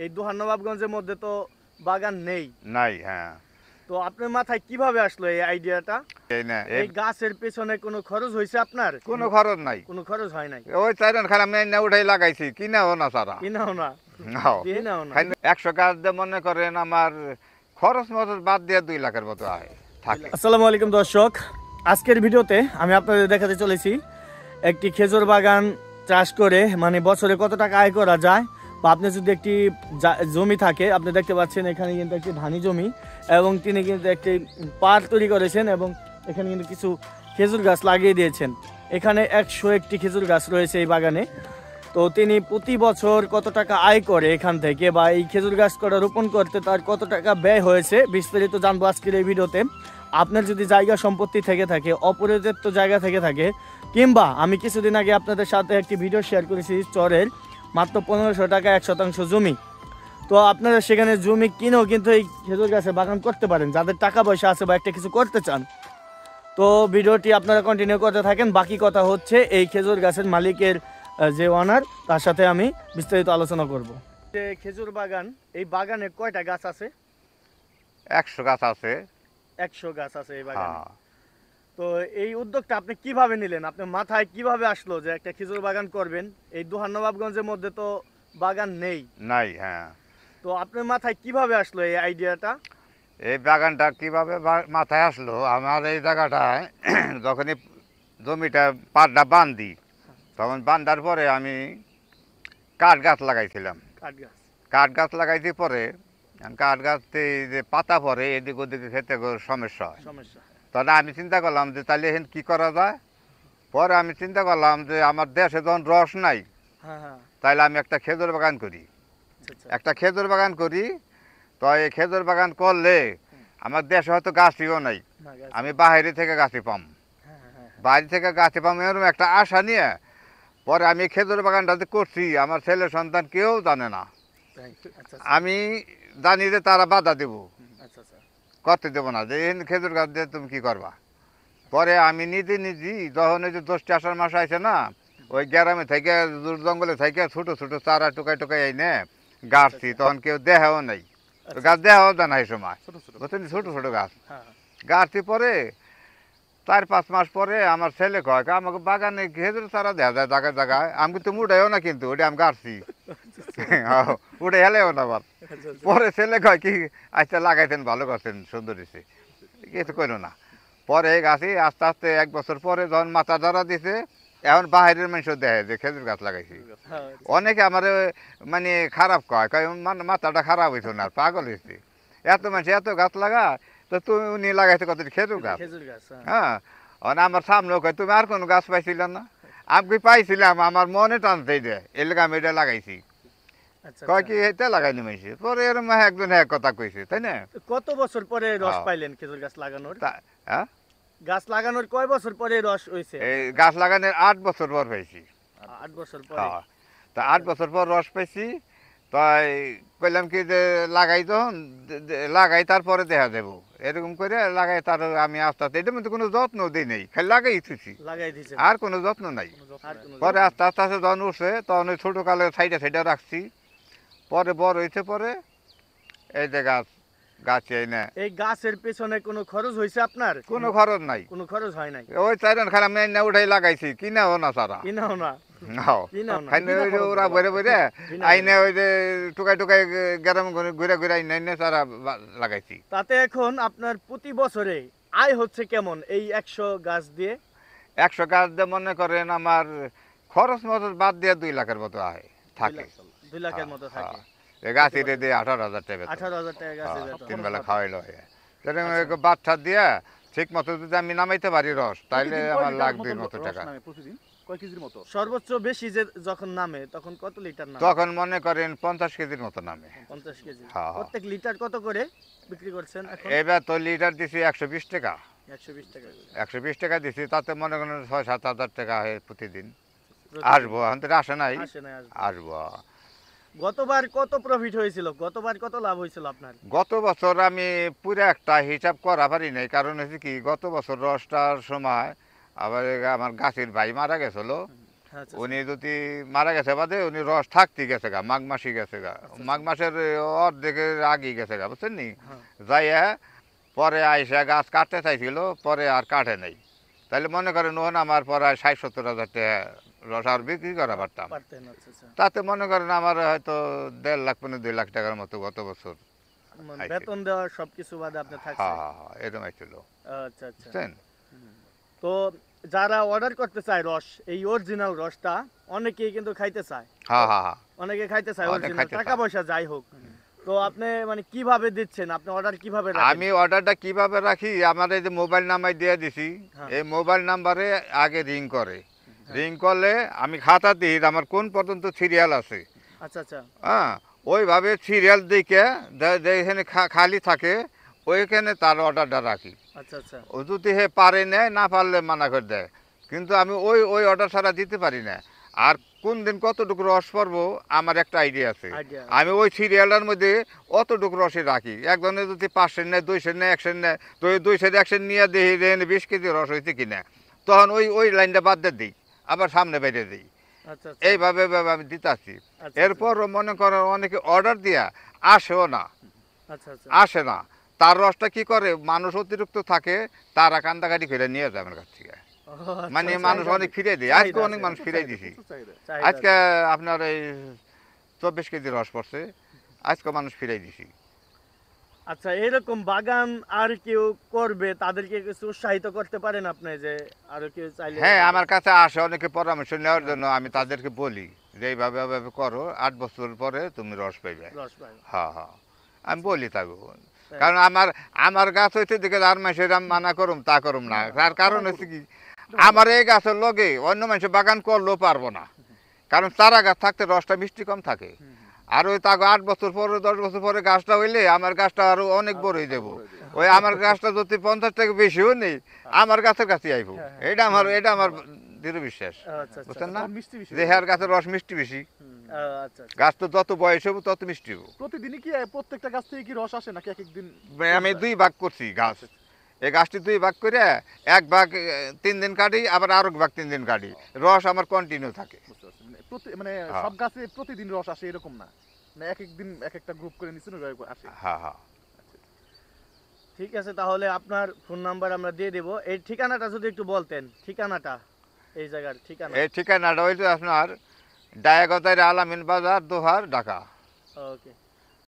এই দোহার নবাবগঞ্জের মধ্যে তো বাগান নেই। নাই, হ্যাঁ। তো আপনার মাথায় কিভাবে আসলো এই আইডিয়াটা? এই না, এই গাছের পেছনে কোনো খরচ হয়েছে আপনার? কোনো খরচ নাই। কোনো খরচ হয় নাই? ওই চাইলেন খালি আমি না উঠাই লাগাইছি, কিনাও না সারা। কিনাও না? কিনাও না? 100 গাছ দিয়ে মনে করেন আমার খরচ মতো বাদ দিয়ে 2 লাখের মতো আয় থাকে। আসসালামু আলাইকুম দর্শক, আজকের ভিডিওতে আমি আপনাদের দেখাতে চলেছি একটি খেজুর বাগান চাষ করে মানে বছরে কত টাকা আয় করা যায়। বা আপনি যদি একটি জমি থাকে, আপনি দেখতে পাচ্ছেন এখানে কিন্তু একটি ধানি জমি এবং তিনি কিন্তু একটি পাড় তৈরি করেছেন এবং এখানে কিন্তু কিছু খেজুর গাছ লাগিয়ে দিয়েছেন। এখানে 101টি খেজুর গাছ রয়েছে এই বাগানে। তো তিনি প্রতি বছর কত টাকা আয় করে এখান থেকে বা এই খেজুর গাছ করে রোপণ করতে তার কত টাকা ব্যয় হয়েছে বিস্তারিত জানবো আজকের এই ভিডিওতে। আপনার যদি জায়গা সম্পত্তি থেকে থাকে, অপরিত্যক্ত জায়গা থেকে থাকে, কিংবা আমি কিছুদিন আগে আপনাদের সাথে একটি ভিডিও শেয়ার করেছি চরের মাত্র 1500 টাকা 1 শতাংশ জমি, তো আপনারা সেখানে জমি কিনেও কিন্তু এই খেজুর গাছে বাগান করতে পারেন যাদের টাকা পয়সা আছে বা একটা কিছু করতে চান। তো ভিডিওটি আপনারা কন্টিনিউ করতে থাকেন। বাকি কথা হচ্ছে এই খেজুর গাছের মালিকের যে ওনার, তার সাথে আমি বিস্তারিত আলোচনা করব। যে খেজুর বাগান, এই বাগানে কয়টা গাছ আছে? 100 গাছ আছে। 100 গাছ আছে এই বাগানে। তো এই উদ্যোগটা আপনি কিভাবে নিলেন? আপনার মাথায় কিভাবে আসলো যে একটা খেজুর বাগান করবেন? এই দোহার নবাবগঞ্জের মধ্যে তো বাগান নেই। নাই, হ্যাঁ। তো আপনার মাথায় কিভাবে আসলো এই আইডিয়াটা? এই বাগানটা কিভাবে মাথায় আসলো, আমার এই জায়গাটায় যখনই জমিটা পাটটা বান্ধি, তখন বান্ধার পরে আমি কাঠ গাছ লাগাইছিলাম। কাঠ গাছ লাগাইছি পরে কাঠ গাছতে যে পাতা পরে এদিক ওদিকে খেতে সমস্যা হয়। তখন আমি চিন্তা করলাম যে তাহলে এখন কি করা যায়। পরে আমি চিন্তা করলাম যে আমার দেশে যখন রস নাই, তাহলে আমি একটা খেজুর বাগান করি। একটা খেজুর বাগান করি, তো এই খেজুর বাগান করলে আমার দেশে হয়তো গাছটিও নাই, আমি বাইরে থেকে গাছি পাম। বাইরে থেকে গাছি পাম এরকম একটা আশা নিয়ে পরে আমি খেজুর বাগানটা করছি। আমার ছেলে সন্তান কেউ জানে না, আমি জানি যে তারা বাধা দেব, করতে দেবো না যে খেজুর গাছ দিয়ে তুমি কি করবা। পরে আমি নিজেই যখন ওই যে 10টি আষাঢ় মাস আছে না, ওই গ্রামে থেকে জঙ্গলে থেকে ছোটো ছোটো চারা টুকাই এনে গাছছি, তখন কেউ দেখাও নাই, গাছ দেখাও জানা এই সময় বুঝছেন, ছোটো ছোটো গাছ গাছছি। পরে 4-5 মাস পরে আমার ছেলে কয় আমাকে বাগানে খেজুর চারা দেখা যায় জায়গায় জায়গায়, আমি কিন্তু উঠাইও না, কিন্তু ওটা আমি গাছছি উঠে হেলেও না। আবার পরে ছেলে কয় কি আচ্ছা লাগাইতেন, ভালো করছেন, সুন্দর হয়েছে, কিছু করো না। পরে গাছি আস্তে আস্তে 1 বছর পরে যখন মাথা ধরা দিছে, এখন বাহিরের মানুষ দেখে যে খেজুর গাছ লাগাইছি। অনেকে আমার মানে খারাপ কয় মাথাটা খারাপ হয়েছে না, পাগল হয়েছে, এত মানুষ এত গাছ লাগা, তো তুমি উনি লাগাইছে কত খেজুর গাছ। হ্যাঁ, আমার সামনেও কয় তুমি আর কোনো গাছ পাইছিল না? আমি পাইছিলাম, আমার মনে টানতে দেয় এলাকা আমি এটা লাগাইছি। কয় কি এটা লাগাইনি মাইছে। পরে এরকম একজন এক কথা কইছে, তাই না? কত বছর পরে রস পাইলেন খেজুর গাছ লাগানোর? হ্যাঁ, গাছ লাগানোর কয় বছর পরে রস হইছে? এই গাছ লাগানোর 8 বছর পর পাইছি। 8 বছর পরে? তা 8 বছর পর রস পাইছি। তাই কইলাম কি যে লাগাই, তখন লাগাই তারপরে দেখা যাবো, এরকম করে লাগাই। তার আমি আস্তে আস্তে এটার মধ্যে কোনো যত্ন দিই নেই, খালি লাগাই দিচ্ছি, আর কোনো যত্ন নাই। পরে আস্তে আস্তে আস্তে যখন উঠছে, তখন ওই ছোটো কালে সাইডে রাখছি। পরে বড় হয়েছে, পরে এই যে গাছ এই গাছের পেছনে কোনো খরচ হয়েছে আপনার? কোনো খরচ নাই। কোনো খরচ হয় নাই? ওই চাইলেন খালি আমি না উঠাই লাগাইছি, কিনাও না সারা। কিনাও না? ওরা বইরে বইরে আইনে ওই যে টুকাই গ্রাম ঘুরে ঘুরে আইনে সারা লাগাইছি। তাতে এখন আপনার প্রতি বছরে আয় হচ্ছে কেমন এই 100 গাছ দিয়ে? 100 গাছ দিয়ে মনে করেন আমার খরচ মতো বাদ দিয়ে 2 লাখের মতো আয় থাকে। 2 লাখের মতো থাকে। গাছি রে দিয়ে 18,000 টাকা। 18,000 টাকা গাছে যেত। 3 বেলা খাওয়াইলো। বাচ্চা দিয়া ঠিক মতো যদি আমি নামাইতে পারি রস, তাইলে আমার লাগবে মতো টাকা। সর্বোচ্চ বেশি যে যখন নামে তখন কত লিটার নামে? তখন মনে করেন 50 কেজির মতো নামে। 50 কেজি? প্রত্যেক লিটার কত করে বিক্রি করছেন এখন? এবার তো লিটার দিছি 120 টাকা। 120 টাকা? 120 টাকা দিছি, তাতে মনে করেন 6-7 হাজার টাকা হয় প্রতিদিন। আসবো, এখন তো আসে নাই, আসবো। গতবার কত প্রফিট হয়েছিল? গতবার কত লাভ হয়েছিল আপনার? গত বছর আমি পুরো একটা হিসাব করা পারি নাই, কারণ হচ্ছে কি গত বছর রসটার সময় আবার আমার গাছের ভাই মারা গেছিল। আচ্ছা, উনি যদি মারা গেছে বাদে উনি রস থাকতে গেছে গা, মাঘ মাসে গেছে গা, মাঘ মাসের অর্ধেকের আগে গেছে গা, বুঝছেন নি? হ্যাঁ। যাইয়া পরে আইসা গাছ কাটতে চাইছিল, পরে আর কাটে নাই। তাহলে মনে করেন ওন আমার পরে 60-70 হাজার টাকা রস আর বিক্রি করা পারতাম। পারতেন, আচ্ছা আচ্ছা। তাতে মনে করেন আমার হয়তো 1.5 লাখ 2 লাখ টাকার মতো গত বছর মানে আইছে। বেতন দেওয়া সবকিছু বাদে আপনি হ্যাঁ থাকছেন। হ্যাঁ হ্যাঁ, এরকম আইছিল, আচ্ছা আচ্ছা। বুঝছেন? তো যারা অর্ডার করতে চায় রস, এই অরিজিনাল রসটা অনেকেই কিন্তু খাইতে চায়। হ্যাঁ হ্যাঁ হ্যাঁ, অনেকে খাইতে চায় অনেক অরিজিনাল, খাইতে টাকা চায়। পয়সা যাই হোক। তো আপনি মানে কিভাবে দিচ্ছেন? আপনি অর্ডার কিভাবে রাখেন? আমি অর্ডারটা কিভাবে রাখি, আমার এই যে মোবাইল নাম্বার দিয়ে দিছি, হ্যাঁ। এই মোবাইল নাম্বারে আগে রিং করে, রিং করলে আমি খাতা দিই আমার কোন পর্যন্ত সিরিয়াল আছে। আচ্ছা আচ্ছা। হ্যাঁ, ওইভাবে সিরিয়াল দিকে যেখানে খালি থাকে ওইখানে তার অর্ডারটা রাখি। আচ্ছা আচ্ছা। ও যদি হে পারে নেয়, না পারলে মানা করে দেয়। কিন্তু আমি ওই ওই অর্ডার ছাড়া দিতে পারি না। আর কোন দিন কতটুকু রস পড়বো আমার একটা আইডিয়া আছে। আইডিয়া। আমি ওই সিরিয়ালটার মধ্যে অতটুকু রসে রাখি। একজনে যদি 500 নেয়, 200 নেয়, 100 নেয়, তো ওই 200 100 নিয়ে দেখি যে 20 কেজি রস হয়েছে কিনা, তখন ওই ওই লাইনটা বাদ দিয়ে দিই, আবার সামনে বাইরে দিই। আচ্ছা আচ্ছা। এইভাবে এইভাবে আমি দিতে আসি। আচ্ছা, এরপর মনে করেন অনেকে অর্ডার দিয়া আসেও না, আচ্ছা আচ্ছা। আসে না। তার রসটা কি করে, মানুষ অতিরিক্ত থাকে, তারা কান্দাকাটি করে নিয়ে যায় আমার কাছ থেকে। ও, আচ্ছা, মানে আচ্ছা। মানুষ অনেক ফিরে দেয়, আজকে চাহিদা অনেক আছে, মানুষ ফিরে দিছি। চাহিদা আজকে আছে। আপনার এই 24 কেজি রস পড়ছে, আজকে মানুষ ফিরাই দিছি। আচ্ছা, এরকম বাগান আর কেউ করবে, তাদেরকে কিছু উৎসাহিত করতে পারেন আপনি, যে আরো কেউ চাইলে? হ্যাঁ, আমার কাছে আসে অনেকে পরামর্শ নেওয়ার জন্য, আমি তাদেরকে বলি যে এইভাবে এইভাবে করো, 8 বছর পরে তুমি রস পাইবে। রস পায়। হ্যাঁ হ্যাঁ, আমি বলি তাকে। কারণ আমার আমার গাছ হইতে দিকে আর মানুষের আমি মানা করুম তা করুম না, তার কারণ হচ্ছে কি, আমার এই গাছের লগে অন্য মানুষের বাগান করলেও পারবো না, কারণ চারা গাছ থাকতে রসটা মিষ্টি কম থাকে। আর ওই তাকে 8 বছর পরে 10 বছর পরে গাছটা হইলে আমার গাছটা আরো অনেক বড় হয়ে যাবো। ওই আমার গাছটা যদি 50 টাকা বেশিও নেই, আমার গাছের কাছে আইবো। এটা আমার দৃঢ় বিশ্বাস, আচ্ছা আচ্ছা। বুঝছেন না? মিষ্টি বেশি। যে হ্যাঁ গাছের রস মিষ্টি বেশি, আচ্ছা আচ্ছা। গাছ তো যত বয়স হবো তত মিষ্টি হবো। প্রতিদিনই কি প্রত্যেকটা গাছ থেকে কি রস আসে নাকি এক একদিন? আমি 2 ভাগ করছি গাছ, এই গাছটি 2 ভাগ করে 1 ভাগ 3 দিন কাটি, আবার আরেক ভাগ 3 দিন কাটি, রস আমার কন্টিনিউ থাকে। বুঝতে পারছি। মানে হ্যাঁ। সব গাছে প্রতিদিন রস আসে এরকম না, মানে এক একদিন এক একটা গ্রুপ করে নিছেন ওইভাবে আসে। হ্যাঁ হ্যাঁ, ঠিক আছে, তাহলে আপনার ফোন নাম্বার আমরা দিয়ে দেব। এই ঠিকানাটা যদি একটু বলতেন, ঠিকানাটা, এই জায়গার ঠিকানা। এই ঠিকানাটা হইলো আপনার ডায়াগতার আলামিন বাজার, দোহার, ঢাকা। ওকে।